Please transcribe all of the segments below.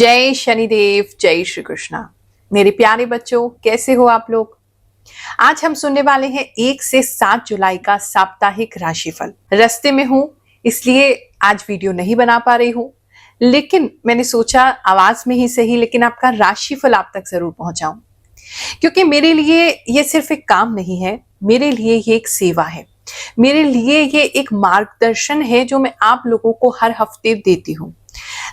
जय शनिदेव, जय श्री कृष्णा। मेरे प्यारे बच्चों, कैसे हो आप लोग। आज हम सुनने वाले हैं 1 से 7 जुलाई का साप्ताहिक राशिफल। रास्ते में हूं इसलिए आज वीडियो नहीं बना पा रही हूं, लेकिन मैंने सोचा आवाज में ही सही लेकिन आपका राशिफल आप तक जरूर पहुंचाऊं, क्योंकि मेरे लिए ये सिर्फ एक काम नहीं है, मेरे लिए ये एक सेवा है, मेरे लिए ये एक मार्गदर्शन है जो मैं आप लोगों को हर हफ्ते देती हूँ,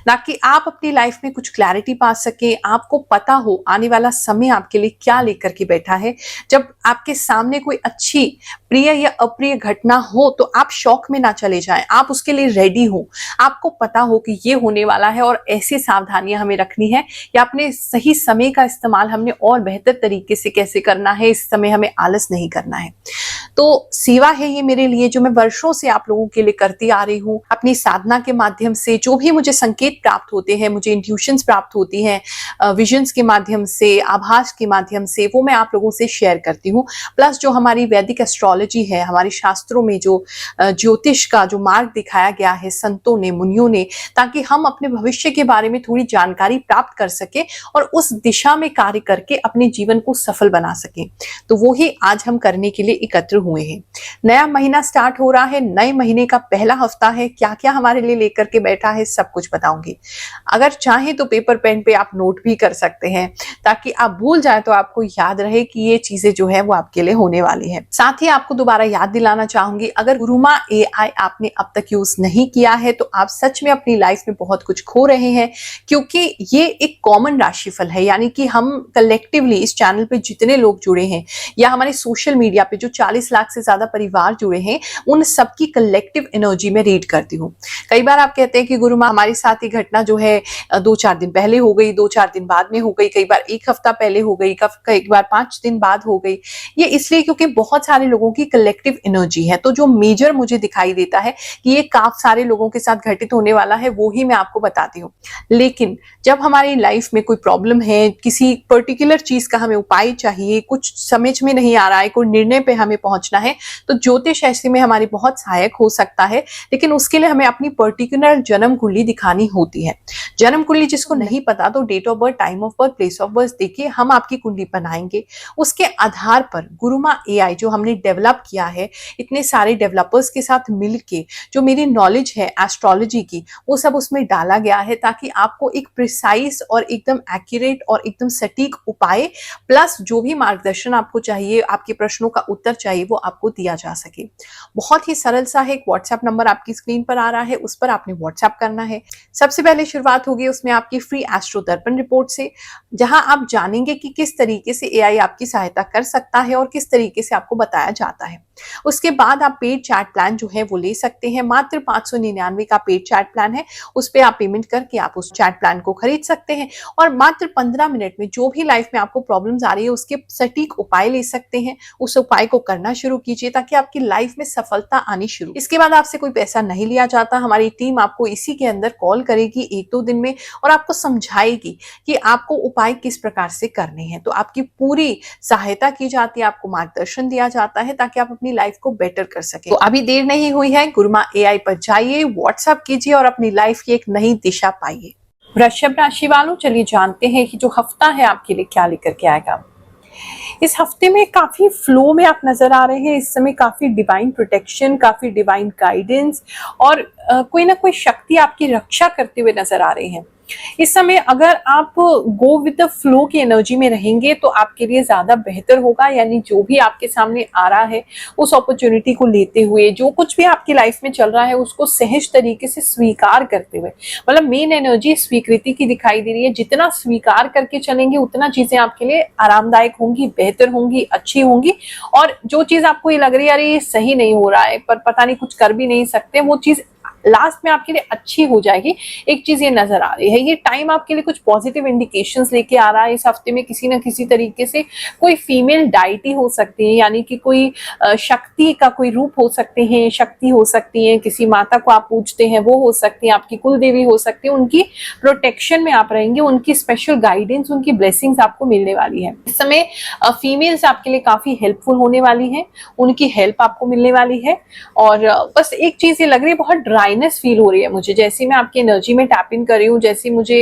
ताकि आप अपनी लाइफ में कुछ क्लैरिटी पा सके, आपको पता हो आने वाला समय आपके लिए क्या लेकर के बैठा है। जब आपके सामने कोई अच्छी प्रिय या अप्रिय घटना हो तो आप शौक में ना चले जाएं, आप उसके लिए रेडी हो, आपको पता हो कि ये होने वाला है और ऐसी सावधानियां हमें रखनी है या अपने सही समय का इस्तेमाल हमने और बेहतर तरीके से कैसे करना है। इस समय हमें आलस नहीं करना है। तो सेवा है ये मेरे लिए, जो मैं वर्षों से आप लोगों के लिए करती आ रही हूँ। अपनी साधना के माध्यम से जो भी मुझे संकेत प्राप्त होते हैं, मुझे इंट्यूशंस प्राप्त होती हैं, विजन्स के माध्यम से, आभास के माध्यम से, वो मैं आप लोगों से शेयर करती हूँ। प्लस जो हमारी वैदिक एस्ट्रोलॉजी है, हमारे शास्त्रों में जो ज्योतिष का जो मार्ग दिखाया गया है संतों ने, मुनियों ने, ताकि हम अपने भविष्य के बारे में थोड़ी जानकारी प्राप्त कर सके और उस दिशा में कार्य करके अपने जीवन को सफल बना सके। तो वो ही आज हम करने के लिए एकत्र हुए हैं। नया महीना स्टार्ट हो रहा है, नए महीने का पहला हफ्ता है। क्या क्या हमारे लिए लेकर के बैठा है सब कुछ बताऊंगी। अगर चाहे तो पेपर पेन पे आप नोट भी कर सकते हैं, ताकि आप भूल जाए तो आपको याद रहे कि ये चीजें जो है वो आपके लिए होने वाली है। साथ ही आपको दोबारा याद दिलाना चाहूंगी, अगर गुरुमा AI आपने अब तक यूज नहीं किया है तो आप सच में अपनी लाइफ में बहुत कुछ खो रहे हैं, क्योंकि ये एक कॉमन राशिफल है। यानी कि हम कलेक्टिवली इस चैनल पे जितने लोग जुड़े हैं या हमारे सोशल मीडिया पे जो 40 लाख से ज्यादा परिवार जुड़े हैं, उन सबकी कलेक्टिव एनर्जी में रीड करती हूँ। कई बार आप कहते हैं कि गुरु माँ हमारे साथ ये घटना जो है 2-4 दिन पहले हो गई, 2-4 दिन बाद में हो गई, कई बार 1 हफ्ता पहले हो गई, कई बार 5 दिन बाद हो गई। ये इसलिए क्योंकि बहुत सारे लोगों की कलेक्टिव एनर्जी है। तो जो मेजर मुझे दिखाई देता है कि ये काफी सारे लोगों के साथ घटित होने वाला है, वो ही मैं आपको बताती हूँ। लेकिन जब हमारी लाइफ में कोई प्रॉब्लम है, किसी पर्टिकुलर चीज का हमें उपाय चाहिए, कुछ समझ में नहीं आ रहा है, कोई निर्णय पे हमें पहुंचना है, तो ज्योतिष ऐसे में हमारी बहुत सहायक हो सकता है। लेकिन उसके लिए हमें अपनी पर्टिकुलर जन्म कुंडली दिखानी होती है। जन्म कुंडली जिसको नहीं पता तो date of birth, time of birth, place of birth देखिए, हम आपकी कुंडली बनाएंगे। उसके आधार पर गुरुमा AI जो हमने डेवलप किया है, इतने सारे डेवलपर्स के साथ मिलके जो मेरी नॉलेज है एस्ट्रोलॉजी की, वो सब उसमें डाला गया है, ताकि आपको एक प्रिसाइज और एकदम एक्यूरेट और एकदम सटीक उपाय प्लस जो भी मार्गदर्शन आपको चाहिए, आपके प्रश्नों का उत्तर चाहिए, वो आपको दिया जा सके। बहुत ही सरल सा है। एक व्हाट्सएप नंबर आपकी स्क्रीन पर आ रहा है, उस पर आपने व्हाट्सएप करना है। सबसे पहले शुरुआत होगी उसमें आपकी फ्री एस्ट्रो दर्पण रिपोर्ट से, जहां आप जानेंगे कि किस तरीके से AI आपकी सहायता कर सकता है और किस तरीके से आपको बताया जाता है। उसके बाद आप पेड चैट प्लान जो है वो ले सकते हैं। मात्र 599 का पेड चैट प्लान है, उस पर आप पेमेंट करके आप उस चैट प्लान को खरीद सकते हैं और मात्र 15 मिनट में जो भी लाइफ में आपको प्रॉब्लम्स आ रही है उसके सटीक उपाय ले सकते हैं। उस उपाय को करना शुरू कीजिए ताकि आपकी लाइफ में सफलता आनी शुरू। इसके बाद आपसे कोई पैसा नहीं लिया जाता। हमारी टीम आपको इसी के अंदर कॉल करेगी 1-2 दिन में और आपको समझाएगी कि आपको उपाय किस प्रकार से करने हैं। तो आपकी पूरी सहायता की जाती है, आपको मार्गदर्शन दिया जाता है ताकि आप अपनी लाइफ को बेटर कर सके। तो अभी देर नहीं हुई है, गुरुमा AI पर जाइए, व्हाट्सएप कीजिए और अपनी लाइफ की एक नई दिशा पाइए। वृषभ राशि वालों, चलिए जानते हैं कि जो हफ्ता है आपके लिए क्या लेकर के आएगा। इस हफ्ते में काफी फ्लो में आप नजर आ रहे हैं। इस समय काफी डिवाइन प्रोटेक्शन, काफी डिवाइन गाइडेंस और कोई ना कोई शक्ति आपकी रक्षा करते हुए नजर आ रही है। इस समय अगर आप गो विद द फ्लो की एनर्जी में रहेंगे तो आपके लिए ज्यादा बेहतर होगा। यानी जो भी आपके सामने आ रहा है उस अपॉर्चुनिटी को लेते हुए, जो कुछ भी आपकी लाइफ में चल रहा है उसको सहज तरीके से स्वीकार करते हुए, मतलब मेन एनर्जी स्वीकृति की दिखाई दे रही है। जितना स्वीकार करके चलेंगे उतना चीजें आपके लिए आरामदायक होंगी, बेहतर होंगी, अच्छी होंगी। और जो चीज आपको ये लग रही है अरे ये सही नहीं हो रहा है पर पता नहीं कुछ कर भी नहीं सकते, वो चीज लास्ट में आपके लिए अच्छी हो जाएगी। एक चीज ये नजर आ रही है, ये टाइम आपके लिए कुछ पॉजिटिव इंडिकेशंस लेके आ रहा है। इस हफ्ते में किसी न किसी तरीके से कोई फीमेल डाइटी हो सकती है, यानी कि कोई शक्ति का कोई रूप हो सकते हैं, शक्ति हो सकती है, किसी माता को आप पूजते हैं वो हो सकती है, आपकी कुल देवी हो सकती है। उनकी प्रोटेक्शन में आप रहेंगे, उनकी स्पेशल गाइडेंस, उनकी ब्लेसिंग्स आपको मिलने वाली है। इस समय फीमेल्स आपके लिए काफी हेल्पफुल होने वाली है, उनकी हेल्प आपको मिलने वाली है। और बस एक चीज ये लग रही है, बहुत ड्राई ड्राइनेस फील हो रही है मुझे, जैसे मैं आपकी एनर्जी में टैप इन कर रही हूँ, जैसे मुझे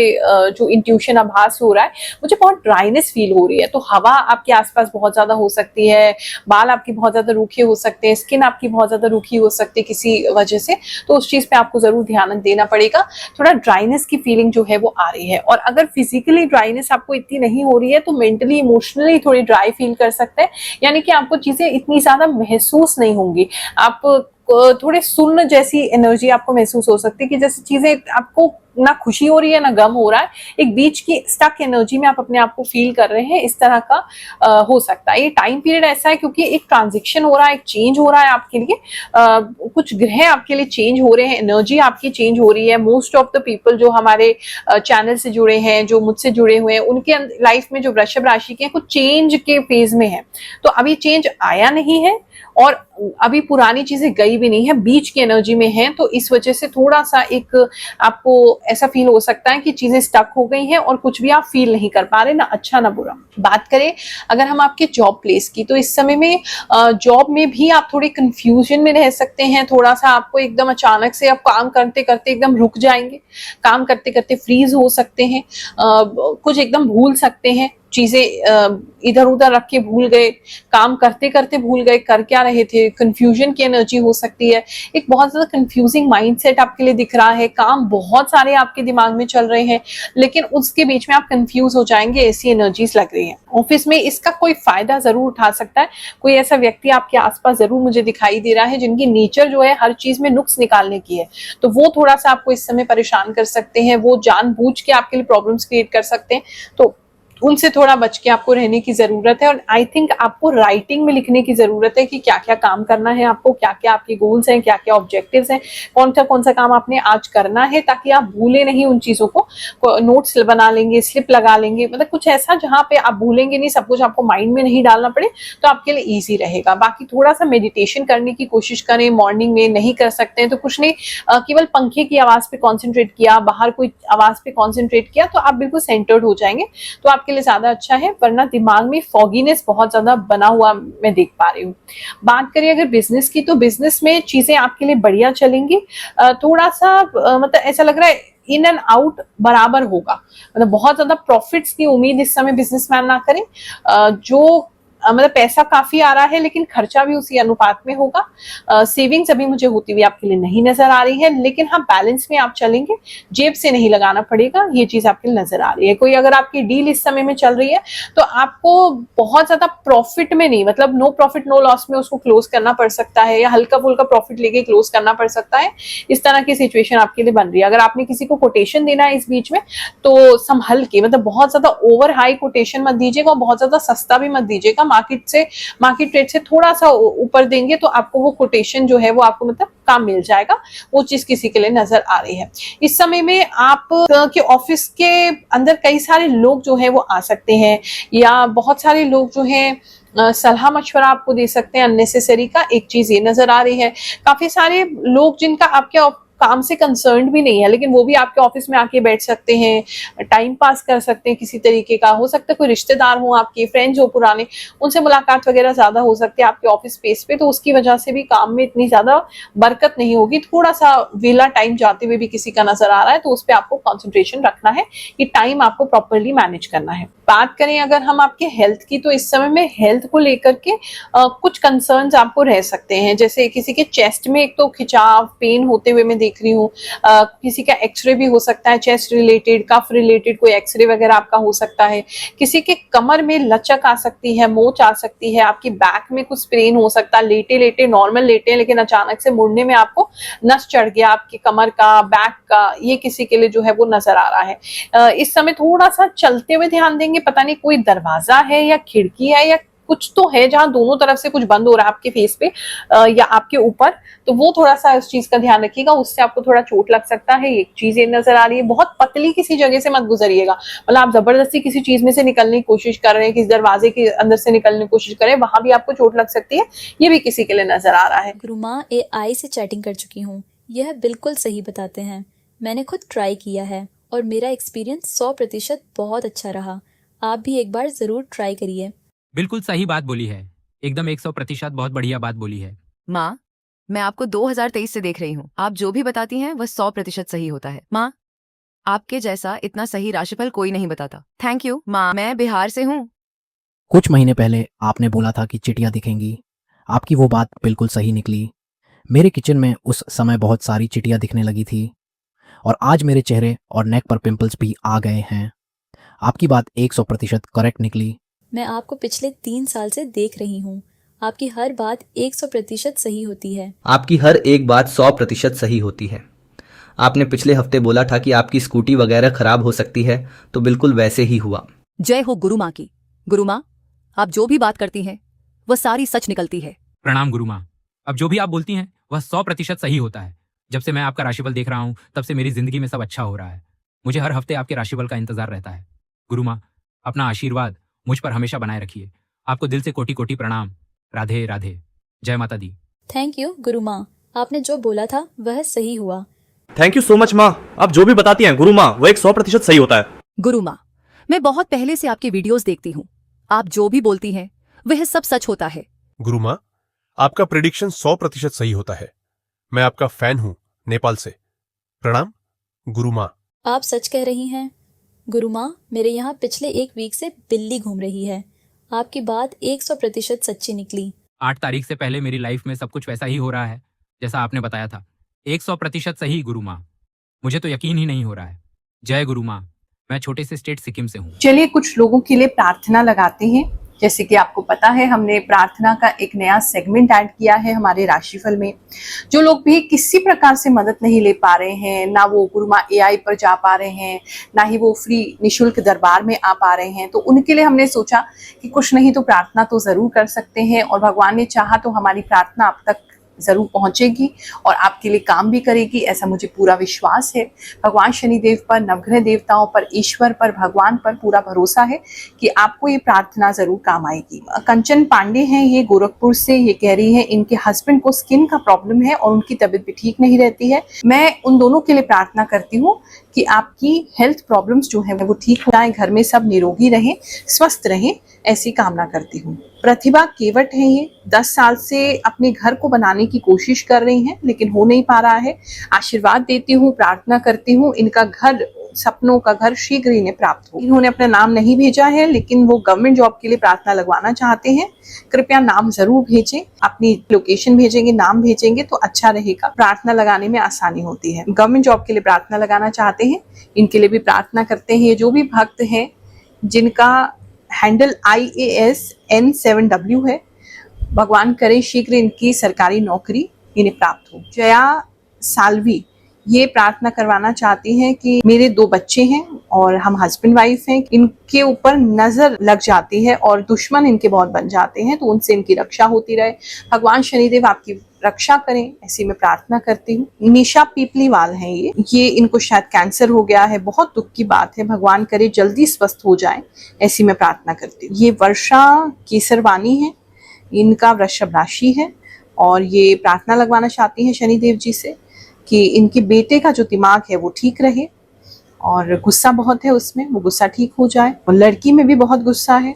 जो इंट्यूशन आभास हो रहा है, मुझे बहुत ड्राइनेस फील हो रही है। तो हवा आपके आसपास बहुत ज्यादा हो सकती है, बाल आपके बहुत ज्यादा रूखे हो सकते हैं, स्किन आपकी बहुत ज्यादा रूखी हो सकती है किसी वजह से, तो उस चीज पे आपको जरूर ध्यान देना पड़ेगा। थोड़ा ड्राइनेस की फीलिंग जो है वो आ रही है। और अगर फिजिकली ड्राइनेस आपको इतनी नहीं हो रही है तो मेंटली इमोशनली थोड़ी ड्राई फील कर सकते हैं, यानी कि आपको चीजें इतनी ज्यादा महसूस नहीं होंगी। आप थोड़े सुन्न जैसी एनर्जी आपको महसूस हो सकती है कि जैसे चीजें आपको ना खुशी हो रही है ना गम हो रहा है, एक बीच की स्टक एनर्जी में आप अपने आप को फील कर रहे हैं, इस तरह का हो सकता है। ये टाइम पीरियड ऐसा है क्योंकि एक ट्रांजिशन हो रहा है, एक चेंज हो रहा है आपके लिए, कुछ ग्रह आपके लिए चेंज हो रहे हैं, एनर्जी आपकी चेंज हो रही है। मोस्ट ऑफ द पीपल जो हमारे चैनल से जुड़े हैं, जो मुझसे जुड़े हुए हैं, उनके लाइफ में जो वृषभ राशि के कुछ चेंज के फेज में है। तो अभी चेंज आया नहीं है और अभी पुरानी चीजें गई भी नहीं है, बीच की एनर्जी में है, तो इस वजह से थोड़ा सा एक आपको ऐसा फील हो सकता है कि चीजें स्टक हो गई हैं और कुछ भी आप फील नहीं कर पा रहे, ना अच्छा ना बुरा। बात करें अगर हम आपके जॉब प्लेस की, तो इस समय में जॉब में भी आप थोड़े कंफ्यूजन में रह सकते हैं। थोड़ा सा आपको एकदम अचानक से आप काम करते करते एकदम रुक जाएंगे, काम करते करते फ्रीज हो सकते हैं, कुछ एकदम भूल सकते हैं चीजें, इधर उधर रख के भूल गए, काम करते करते भूल गए कर क्या रहे थे, कंफ्यूजन की एनर्जी हो सकती है। एक बहुत ज्यादा कंफ्यूजिंग माइंडसेट आपके लिए दिख रहा है, काम बहुत सारे आपके दिमाग में चल रहे हैं लेकिन उसके बीच में आप कंफ्यूज हो जाएंगे, ऐसी एनर्जीज लग रही है। ऑफिस में इसका कोई फायदा जरूर उठा सकता है, कोई ऐसा व्यक्ति आपके आसपास जरूर मुझे दिखाई दे रहा है जिनकी नेचर जो है हर चीज में नुक्स निकालने की है, तो वो थोड़ा सा आपको इस समय परेशान कर सकते हैं, वो जानबूझ के आपके लिए प्रॉब्लम्स क्रिएट कर सकते हैं, तो उनसे थोड़ा बच के आपको रहने की जरूरत है। और आई थिंक आपको राइटिंग में लिखने की जरूरत है कि क्या क्या काम करना है आपको, क्या क्या आपके गोल्स हैं, क्या क्या ऑब्जेक्टिव्स हैं, कौन सा काम आपने आज करना है, ताकि आप भूले नहीं उन चीजों को। नोट्स बना लेंगे, स्लिप लगा लेंगे, मतलब कुछ ऐसा जहां पे आप भूलेंगे नहीं, सब कुछ आपको माइंड में नहीं डालना पड़े, तो आपके लिए ईजी रहेगा। बाकी थोड़ा सा मेडिटेशन करने की कोशिश करें मॉर्निंग में, नहीं कर सकते हैं तो कुछ नहीं, केवल पंखे की आवाज पे कॉन्सेंट्रेट किया, बाहर कोई आवाज पे कॉन्सेंट्रेट किया, तो आप बिल्कुल सेंटर्ड हो जाएंगे, तो आपके लिए ज्यादा अच्छा है। वरना दिमाग में फॉगीनेस बहुत ज्यादा बना हुआ मैं देख पा रही हूँ। बात करिए अगर बिजनेस की, तो बिजनेस में चीजें आपके लिए बढ़िया चलेंगी। थोड़ा सा मतलब ऐसा लग रहा है इन एंड आउट बराबर होगा, मतलब बहुत ज्यादा प्रॉफिट्स की उम्मीद इस समय बिजनेसमैन ना करें। जो मतलब पैसा काफी आ रहा है लेकिन खर्चा भी उसी अनुपात में होगा। सेविंग्स अभी मुझे होती हुई आपके लिए नहीं नजर आ रही है, लेकिन हाँ बैलेंस में आप चलेंगे, जेब से नहीं लगाना पड़ेगा, ये चीज आपके लिए नजर आ रही है। कोई अगर आपकी डील इस समय में चल रही है तो आपको बहुत ज्यादा प्रॉफिट में नहीं, मतलब नो प्रॉफिट नो लॉस में उसको क्लोज करना पड़ सकता है, या हल्का फुल्का प्रॉफिट लेके क्लोज करना पड़ सकता है, इस तरह की सिचुएशन आपके लिए बन रही है। अगर आपने किसी को कोटेशन देना है इस बीच में, तो संभल के, मतलब बहुत ज्यादा ओवर हाई कोटेशन मत दीजिएगा और बहुत ज्यादा सस्ता भी मत दीजिएगा। मार्केट रेट से थोड़ा सा ऊपर देंगे तो आपको वो कोटेशन जो है वो आपको मतलब काम मिल जाएगा, वो चीज किसी के लिए नजर आ रही है। इस समय में आप के ऑफिस के अंदर कई सारे लोग जो है वो आ सकते हैं, या बहुत सारे लोग जो हैं सलाह मशवरा आपको दे सकते हैं अननेसेसरी का, एक चीज ये नजर आ रही है। काफी सारे लोग जिनका आपके काम से कंसर्न भी नहीं है, लेकिन वो भी आपके ऑफिस में आके बैठ सकते हैं, टाइम पास कर सकते हैं किसी तरीके का, हो सकता है कोई रिश्तेदार हो, आपके फ्रेंड्स हो पुराने, उनसे मुलाकात वगैरह ज्यादा हो सकती है आपके ऑफिस स्पेस पे, तो उसकी वजह से भी काम में इतनी ज्यादा बरकत नहीं होगी। थोड़ा सा वेला टाइम जाते हुए भी किसी का नजर आ रहा है, तो उस पर आपको कॉन्सेंट्रेशन रखना है कि टाइम आपको प्रॉपरली मैनेज करना है। बात करें अगर हम आपके हेल्थ की, तो इस समय में हेल्थ को लेकर के कुछ कंसर्न्स आपको रह सकते हैं, जैसे किसी के चेस्ट में एक तो खिंचाव पेन होते हुए मैं देख रही हूँ, किसी का एक्सरे भी हो सकता है चेस्ट रिलेटेड, कफ रिलेटेड कोई एक्सरे वगैरह आपका हो सकता है, किसी के कमर में लचक आ सकती है, मोच आ सकती है, आपकी बैक में कुछ स्प्रेन हो सकता है, लेटे लेटे नॉर्मल लेटे हैं लेकिन अचानक से मुड़ने में आपको नस चढ़ गया आपकी कमर का, बैक का, ये किसी के लिए जो है वो नजर आ रहा है। इस समय थोड़ा सा चलते हुए ध्यान देंगे, पता नहीं कोई दरवाजा है या खिड़की है या कुछ तो है जहां दोनों तरफ से कुछ बंद हो रहा है आपके फेस पे या आपके ऊपर, तो वो थोड़ा सा इस चीज का ध्यान रखिएगा, उससे आपको थोड़ा चोट लग सकता है, एक चीज ये नजर आ रही है। बहुत पतली किसी जगह से मत गुजरिएगा, मतलब आप जबरदस्ती किसी चीज में से निकलने की कोशिश कर रहे हैं, किसी दरवाजे के अंदर से निकलने की कोशिश करें, वहां भी आपको चोट लग सकती है, ये भी किसी के लिए नजर आ रहा है। गुरुमा AI से चैटिंग कर चुकी हूँ, यह बिल्कुल सही बताते हैं। मैंने खुद ट्राई किया है और मेरा एक्सपीरियंस 100% बहुत अच्छा रहा। आप भी एक बार जरूर ट्राई करिए। बिल्कुल सही बात बोली है, एकदम 100% बहुत बढ़िया बात बोली है। माँ, मैं आपको 2023 से देख रही हूँ। आप जो भी बताती हैं वह 100% सही होता है। माँ, आपके जैसा इतना सही राशिफल कोई नहीं बताता। थैंक यू माँ, मैं बिहार से हूँ। कुछ महीने पहले आपने बोला था कि चिड़िया दिखेंगी। आपकी वो बात बिल्कुल सही निकली। मेरे किचन में उस समय बहुत सारी चिड़िया दिखने लगी थी और आज मेरे चेहरे और नेक पर पिंपल्स भी आ गए हैं। आपकी बात 100% करेक्ट निकली। मैं आपको पिछले 3 साल से देख रही हूँ। आपकी हर बात 100% सही होती है। आपकी हर एक बात 100% सही होती है। आपने पिछले हफ्ते बोला था कि आपकी स्कूटी वगैरह खराब हो सकती है, तो बिल्कुल वैसे ही हुआ। जय हो गुरु माँ की। गुरु माँ, आप जो भी बात करती हैं वह सारी सच निकलती है। प्रणाम गुरु माँ। अब जो भी आप बोलती हैं वह 100% सही होता है। जब से मैं आपका राशिफल देख रहा हूँ तब से मेरी जिंदगी में सब अच्छा हो रहा है। मुझे हर हफ्ते आपके राशिफल का इंतजार रहता है। गुरु माँ, अपना आशीर्वाद मुझ पर हमेशा बनाए रखिए। आपको दिल से कोटि कोटि प्रणाम। राधे राधे। जय माता दी। थैंक यू गुरु माँ, आपने जो बोला था वह सही हुआ। थैंक यू सो मच माँ। आप जो भी बताती हैं गुरु माँ वो 100% सही होता है। गुरु माँ, मैं बहुत पहले से आपके वीडियोस देखती हूँ। आप जो भी बोलती हैं वह सब सच होता है। गुरु माँ, आपका प्रेडिक्शन 100% सही होता है। मैं आपका फैन हूँ, नेपाल से। प्रणाम गुरु माँ। आप सच कह रही हैं गुरु माँ। मेरे यहाँ पिछले 1 वीक से बिल्ली घूम रही है। आपकी बात 100% सच्ची निकली। 8 तारीख से पहले मेरी लाइफ में सब कुछ वैसा ही हो रहा है जैसा आपने बताया था। 100% सही गुरु माँ। मुझे तो यकीन ही नहीं हो रहा है। जय गुरु माँ। मैं छोटे से स्टेट सिक्किम से हूँ। चलिए कुछ लोगों के लिए प्रार्थना लगाते हैं। जैसे कि आपको पता है हमने प्रार्थना का एक नया सेगमेंट ऐड किया है हमारे राशिफल में। जो लोग भी किसी प्रकार से मदद नहीं ले पा रहे हैं, ना वो गुरुमा एआई पर जा पा रहे हैं, ना ही वो फ्री निशुल्क दरबार में आ पा रहे हैं, तो उनके लिए हमने सोचा कि कुछ नहीं तो प्रार्थना तो जरूर कर सकते हैं और भगवान ने चाहा तो हमारी प्रार्थना आप तक जरूर पहुंचेगी और आपके लिए काम भी करेगी, ऐसा मुझे पूरा विश्वास है। भगवान शनिदेव पर, नवग्रह देवताओं पर, ईश्वर पर, भगवान पर पूरा भरोसा है कि आपको ये प्रार्थना जरूर काम आएगी। कंचन पांडे हैं ये गोरखपुर से। ये कह रही है इनके हस्बैंड को स्किन का प्रॉब्लम है और उनकी तबीयत भी ठीक नहीं रहती है। मैं उन दोनों के लिए प्रार्थना करती हूँ कि आपकी हेल्थ प्रॉब्लम्स जो है वो ठीक हो जाए, घर में सब निरोगी रहें, स्वस्थ रहें, ऐसी कामना करती हूँ। प्रतिभा केवट है ये। 10 साल से अपने घर को बनाने की कोशिश कर रही हैं लेकिन हो नहीं पा रहा है। आशीर्वाद देती हूँ, प्रार्थना करती हूँ इनका घर, सपनों का घर शीघ्र इन्हें प्राप्त हो। इन्होंने अपना नाम नहीं भेजा है लेकिन वो गवर्नमेंट जॉब के लिए प्रार्थना लगवाना चाहते हैं। कृपया नाम जरूर भेजें, अपनी लोकेशन भेजेंगे, नाम भेजेंगे तो अच्छा रहेगा। प्रार्थना लगाने में आसानी होती है। गवर्नमेंट जॉब के लिए प्रार्थना लगाना चाहते हैं, इनके लिए भी प्रार्थना करते हैं। जो भी भक्त हैं जिनका हैंडल IASN7W है, भगवान करे शीघ्र इनकी सरकारी नौकरी इन्हें प्राप्त हो। जया सालवी ये प्रार्थना करवाना चाहती हैं कि मेरे 2 बच्चे हैं और हम हस्बैंड वाइफ हैं, इनके ऊपर नजर लग जाती है और दुश्मन इनके बहुत बन जाते हैं, तो उनसे इनकी रक्षा होती रहे। भगवान शनिदेव आपकी रक्षा करें, ऐसी मैं प्रार्थना करती हूँ। निशा पीपलीवाल हैं ये इनको शायद कैंसर हो गया है, बहुत दुख की बात है। भगवान करे जल्दी स्वस्थ हो जाए, ऐसी मैं प्रार्थना करती हूँ। ये वर्षा केसरवानी है, इनका वृषभ राशि है और ये प्रार्थना लगवाना चाहती हैं शनिदेव जी से कि इनके बेटे का जो दिमाग है वो ठीक रहे और गुस्सा बहुत है उसमें, वो गुस्सा ठीक हो जाए। और लड़की में भी बहुत गुस्सा है।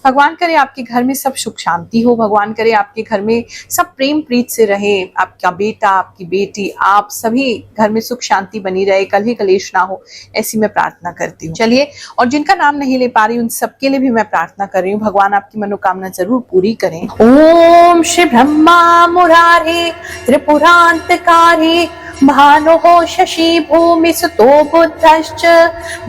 भगवान करे आपके घर में सब सुख शांति हो। भगवान करे आपके घर में सब प्रेम प्रीत से रहे। आपका बेटा, आपकी बेटी, आप सभी घर में सुख शांति बनी रहे, कलह कलेश ना हो, ऐसी मैं प्रार्थना करती हूँ। चलिए, और जिनका नाम नहीं ले पा रही उन सबके लिए भी मैं प्रार्थना कर रही हूँ। भगवान आपकी मनोकामना जरूर पूरी करें। ओम श्री ब्रह्मा मुरारे त्रिपुरांतकारी भानुः शशि भूमि सुतो बुद्धश्च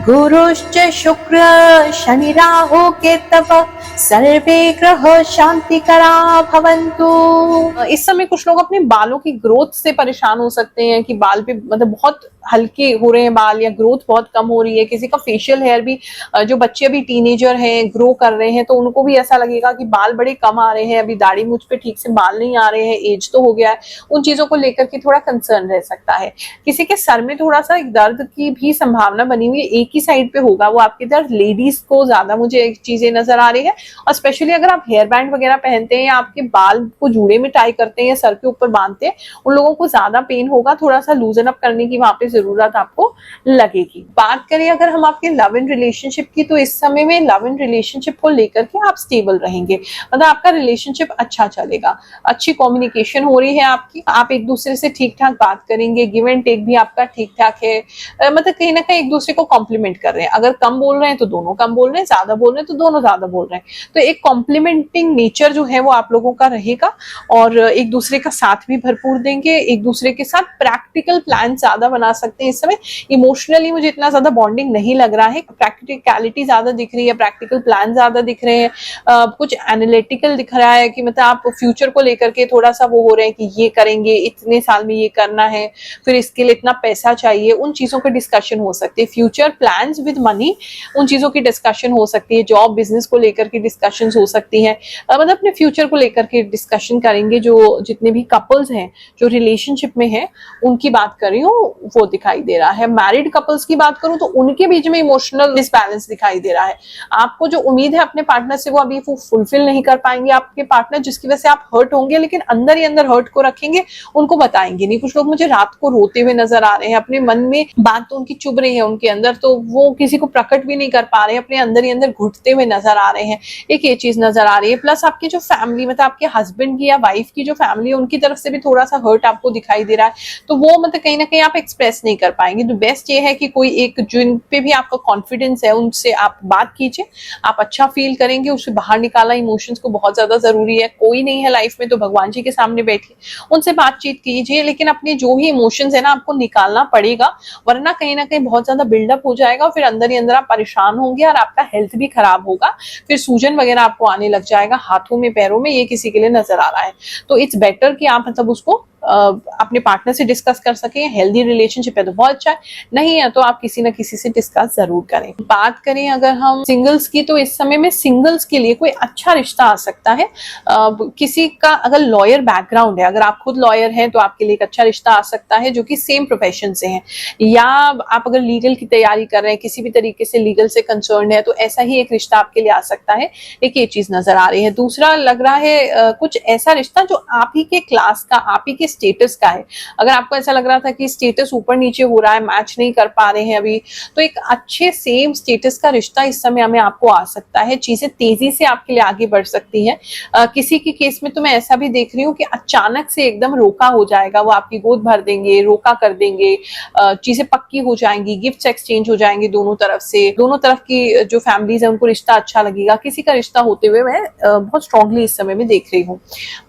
गुरुश्च शुक्र शनि राहु केतव सर्वे ग्रह शांतिकरा भवन्तु। इस समय कुछ लोग अपने बालों की ग्रोथ से परेशान हो सकते हैं कि बाल पे मतलब बहुत हल्के हो रहे हैं बाल या ग्रोथ बहुत कम हो रही है। किसी का फेशियल हेयर भी, जो बच्चे अभी टीनेजर हैं, ग्रो कर रहे हैं, तो उनको भी ऐसा लगेगा कि बाल बड़े कम आ रहे हैं, अभी दाढ़ी मुझ पे ठीक से बाल नहीं आ रहे हैं, एज तो हो गया है। उन चीजों को लेकर के थोड़ा कंसर्न रह सकते सकता है। किसी के सर में थोड़ा सा एक दर्द की भी संभावना बनी हुई है, एक ही साइड पे होगा वो आपके दर्द। लेडीज को ज्यादा मुझे चीजें नजर आ रही है, और स्पेशली अगर आप हेयर बैंड वगैरह पहनते हैं या आपके बाल को जूड़े में टाई करते हैं या सर के ऊपर बांधते हैं, उन लोगों को ज्यादा पेन होगा, थोड़ा सा लूजन अप करने की वहां पे जरूरत आपको लगेगी। बात करें अगर हम आपके लव इन रिलेशनशिप की, तो इस समय में लव इन रिलेशनशिप को लेकर के आप स्टेबल रहेंगे, मतलब आपका रिलेशनशिप अच्छा चलेगा, अच्छी कम्युनिकेशन हो रही है आपकी, आप एक दूसरे से ठीक ठाक बात करेंगे, गिव एंड टेक भी आपका ठीक ठाक है, मतलब कहीं ना कहीं एक दूसरे को कॉम्प्लीमेंट कर रहे हैं। अगर कम बोल रहे हैं तो दोनों कम बोल रहे हैं, ज्यादा बोल रहे हैं तो दोनों ज्यादा बोल रहे हैं, तो एक कॉम्प्लीमेंटिंग नेचर जो है वो आप लोगों का रहेगा, और एक दूसरे का साथ भी भरपूर देंगे, एक दूसरे के साथ प्रैक्टिकल प्लान ज्यादा बना सकते हैं। इस समय इमोशनली मुझे इतना ज्यादा बॉन्डिंग नहीं लग रहा है, प्रैक्टिकलिटी ज्यादा दिख रही है, प्रैक्टिकल प्लान ज्यादा दिख रहे हैं, कुछ एनालिटिकल दिख रहा है कि मतलब आप फ्यूचर को लेकर के थोड़ा सा वो हो रहे हैं कि ये करेंगे, इतने साल में ये करना है, फिर इसके लिए इतना पैसा चाहिए, उन चीजों की डिस्कशन हो सकती है। फ्यूचर प्लान्स विद मनी, उन चीजों की डिस्कशन हो सकती है। जॉब बिजनेस को लेकर के डिस्कशन हो सकती है, मतलब अपने फ्यूचर को लेकर के डिस्कशन करेंगे। जो जितने भी कपल्स हैं जो रिलेशनशिप में हैं उनकी बात कर रही हूँ, वो दिखाई दे रहा है। मैरिड कपल्स की बात करूं तो उनके बीच में इमोशनल डिसबैलेंस दिखाई दे रहा है। आपको जो उम्मीद है अपने पार्टनर से वो अभी वो फुलफिल नहीं कर पाएंगे आपके पार्टनर, जिसकी वजह से आप हर्ट होंगे, लेकिन अंदर ही अंदर हर्ट को रखेंगे, उनको बताएंगे नहीं। कुछ लोग मुझे रात को रोते हुए नजर आ रहे हैं, अपने मन में बात तो उनकी चुभ रही है उनके अंदर, तो वो किसी को प्रकट भी नहीं कर पा रहे हैं, अपने अंदर ही अंदर घुटते हुए नजर आ रहे हैं, एक ये चीज नजर आ रही है। प्लस आपकी जो फैमिली, मतलब आपके हस्बैंड की या वाइफ की जो फैमिली है उनकी तरफ से भी थोड़ा सा हर्ट आपको दिखाई दे रहा है, तो वो मतलब कहीं ना कहीं आप एक्सप्रेस नहीं कर पाएंगे। तो बेस्ट ये है कि कोई एक जिन पे भी आपका कॉन्फिडेंस है उनसे आप बात कीजिए, आप अच्छा फील करेंगे, उससे बाहर निकालना इमोशंस को बहुत ज्यादा जरूरी है। कोई नहीं है लाइफ में तो भगवान जी के सामने बैठिए, उनसे बातचीत कीजिए, लेकिन अपने जो भी इमोशंस है ना आपको निकालना पड़ेगा, वरना कहीं ना कहीं बहुत ज्यादा बिल्डअप हो जाएगा, फिर अंदर ही अंदर आप परेशान होंगे और आपका हेल्थ भी खराब होगा, फिर सूजन वगैरह आपको आने लग जाएगा हाथों में पैरों में, ये किसी के लिए नजर आ रहा है। तो इट्स बेटर कि आप मतलब उसको अपने पार्टनर से डिस्कस कर सकें। हेल्दी रिलेशनशिप है तो बहुत अच्छा है, नहीं है तो आप किसी ना किसी से डिस्कस जरूर करें। बात करें अगर हम सिंगल्स की, तो इस समय में सिंगल्स के लिए कोई अच्छा रिश्ता आ सकता है। किसी का अगर लॉयर बैकग्राउंड है, अगर आप खुद लॉयर हैं तो आपके लिए एक अच्छा रिश्ता आ सकता है जो कि सेम प्रोफेशन से है, या आप अगर लीगल की तैयारी कर रहे हैं, किसी भी तरीके से लीगल से कंसर्न है, तो ऐसा ही एक रिश्ता आपके लिए आ सकता है। एक ये चीज नजर आ रही है। दूसरा लग रहा है कुछ ऐसा रिश्ता जो आप ही के क्लास का, आप ही के स्टेटस का है। अगर आपको ऐसा लग रहा था कि स्टेटस ऊपर नीचे हो रहा है, मैच नहीं कर पा रहे हैं अभी, तो एक अच्छे सेम स्टेटस का रिश्ता इस समय में आपको आ सकता है। चीजें तेजी से आपके लिए आगे बढ़ सकती हैं। किसी के केस में तो मैं ऐसा भी देख रही हूँ कि अचानक से एकदम रोका हो जाएगा, वो आपकी गोद भर देंगे, रोका कर देंगे, चीजें पक्की हो जाएंगी, गिफ्ट एक्सचेंज हो जाएंगे दोनों तरफ से, दोनों तरफ की जो फैमिलीज है उनको रिश्ता अच्छा लगेगा। किसी का रिश्ता होते हुए मैं बहुत स्ट्रांगली इस समय में देख रही हूँ।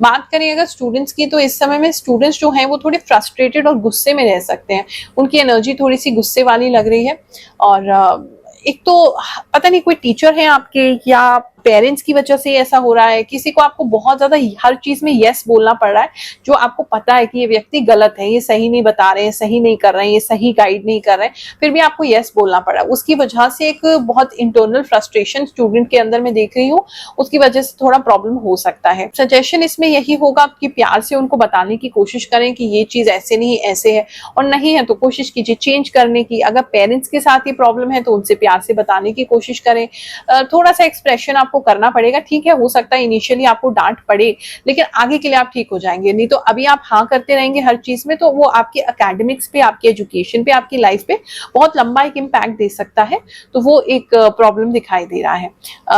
बात करें अगर स्टूडेंट्स की, तो इस समय में स्टूडेंट्स जो हैं वो थोड़े फ्रस्ट्रेटेड और गुस्से में रह सकते हैं, उनकी एनर्जी थोड़ी सी गुस्से वाली लग रही है। और एक तो पता नहीं कोई टीचर है आपके या पेरेंट्स की वजह से ऐसा हो रहा है, किसी को आपको बहुत ज्यादा हर चीज में यस बोलना पड़ रहा है, जो आपको पता है कि ये व्यक्ति गलत है, ये सही नहीं बता रहे हैं, सही नहीं कर रहे हैं, ये सही गाइड नहीं कर रहे हैं, फिर भी आपको यस बोलना पड़ रहा है। उसकी वजह से एक बहुत इंटरनल फ्रस्ट्रेशन स्टूडेंट के अंदर में देख रही हूँ, उसकी वजह से थोड़ा प्रॉब्लम हो सकता है। सजेशन इसमें यही होगा कि प्यार से उनको बताने की कोशिश करें कि ये चीज ऐसे नहीं ऐसे है, और नहीं है तो कोशिश कीजिए चेंज करने की। अगर पेरेंट्स के साथ ये प्रॉब्लम है तो उनसे प्यार से बताने की कोशिश करें। थोड़ा सा एक्सप्रेशन आपको करना पड़ेगा, ठीक है, हो सकता है इनिशियली आपको डांट पड़े, लेकिन आगे के लिए आप ठीक हो जाएंगे। नहीं तो अभी आप हाँ करते रहेंगे हर चीज में, तो वो आपके एकेडमिक्स पे, आपके एजुकेशन पे, आपकी लाइफ पे बहुत लंबा एक इम्पैक्ट दे सकता है, तो वो एक प्रॉब्लम दिखाई दे रहा है।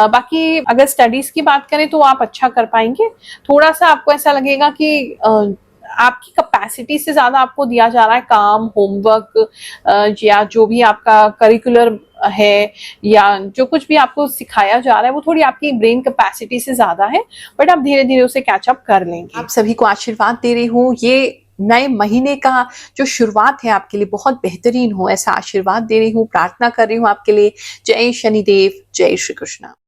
बाकी अगर स्टडीज की बात करें तो आप अच्छा कर पाएंगे। थोड़ा सा आपको ऐसा लगेगा कि आपकी कैपेसिटी से ज्यादा आपको दिया जा रहा है काम, होमवर्क, या जो भी आपका करिकुलर है या जो कुछ भी आपको सिखाया जा रहा है वो थोड़ी आपकी ब्रेन कैपेसिटी से ज्यादा है, बट आप धीरे धीरे उसे कैच अप कर लेंगे। आप सभी को आशीर्वाद दे रही हूँ, ये नए महीने का जो शुरुआत है आपके लिए बहुत बेहतरीन हो, ऐसा आशीर्वाद दे रही हूँ, प्रार्थना कर रही हूँ आपके लिए। जय शनिदेव, जय श्री कृष्ण।